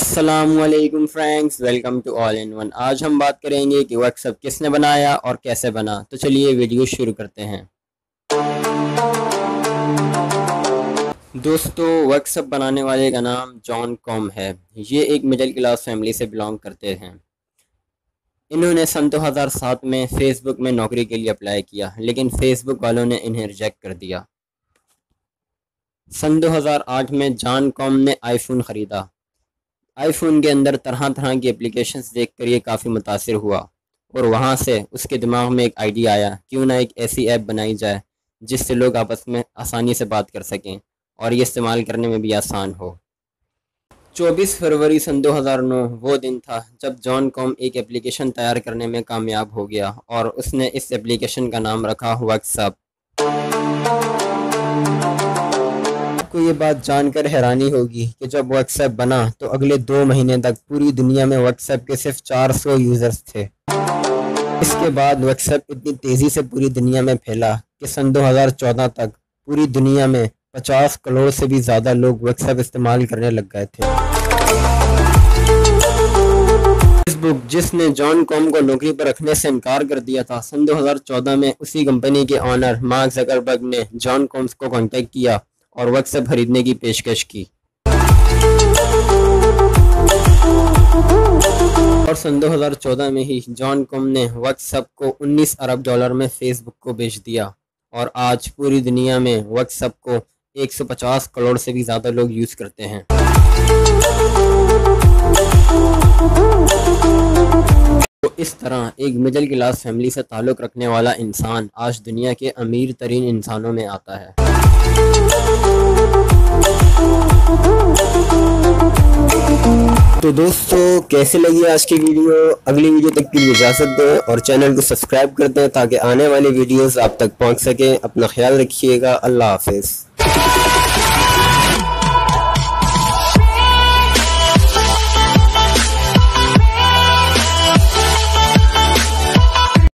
अस्सलामुअलैकुम friends, welcome to all in one. आज हम बात करेंगे कि व्हाट्सएप किसने बनाया और कैसे बना। तो चलिए वीडियो शुरू करते हैं। दोस्तों, व्हाट्सएप बनाने वाले का नाम जॉन कॉम है। ये एक मिडिल क्लास फैमिली से बिलोंग करते हैं। इन्होंने सन 2007 में फ़ेसबुक में नौकरी के लिए अप्लाई किया, लेकिन फ़ेसबुक वालों ने इन्हें रिजेक्ट कर दिया। सन 2008 में जॉन कॉम ने आईफोन ख़रीदा। आईफोन के अंदर तरह तरह की एप्लीकेशंस देखकर ये काफ़ी मुतासिर हुआ और वहाँ से उसके दिमाग में एक आइडिया आया, क्यों ना एक ऐसी ऐप बनाई जाए जिससे लोग आपस में आसानी से बात कर सकें और ये इस्तेमाल करने में भी आसान हो। 24 फरवरी सन 2009 वो दिन था जब जॉन कॉम एक एप्लीकेशन तैयार करने में कामयाब हो गया और उसने इस एप्लीकेशन का नाम रखा व्हाट्सएप। आपको ये बात जानकर हैरानी होगी कि जब व्हाट्सएप बना तो अगले 2 महीने तक पूरी दुनिया में व्हाट्सएप के सिर्फ 400 यूज़र्स थे। इसके बाद व्हाट्सएप इतनी तेज़ी से पूरी दुनिया में फैला कि सन 2014 तक पूरी दुनिया में 50 करोड़ से भी ज़्यादा लोग व्हाट्सएप इस्तेमाल करने लग गए थे। फेसबुक, जिसने जॉन कॉम को नौकरी पर रखने से इनकार कर दिया था, सन 2014 में उसी कंपनी के ऑनर मार्क ज़करबर्ग ने जॉन कॉम को कॉन्टेक्ट किया और व्हाट्सएप खरीदने की पेशकश की। और सन 2014 में ही जॉन कॉम ने व्हाट्सएप को 19 अरब डॉलर में फेसबुक को बेच दिया और आज पूरी दुनिया में व्हाट्सएप को 150 करोड़ से भी ज़्यादा लोग यूज़ करते हैं। तो इस तरह एक मिडिल क्लास फैमिली से ताल्लुक़ रखने वाला इंसान आज दुनिया के अमीर तरीन इंसानों में आता है। तो दोस्तों, कैसे लगी आज की वीडियो? अगली वीडियो तक के लिए इजाज़त दें और चैनल को सब्सक्राइब कर दें ताकि आने वाली वीडियोस आप तक पहुंच सकें। अपना ख्याल रखिएगा। अल्लाह हाफ़िज़।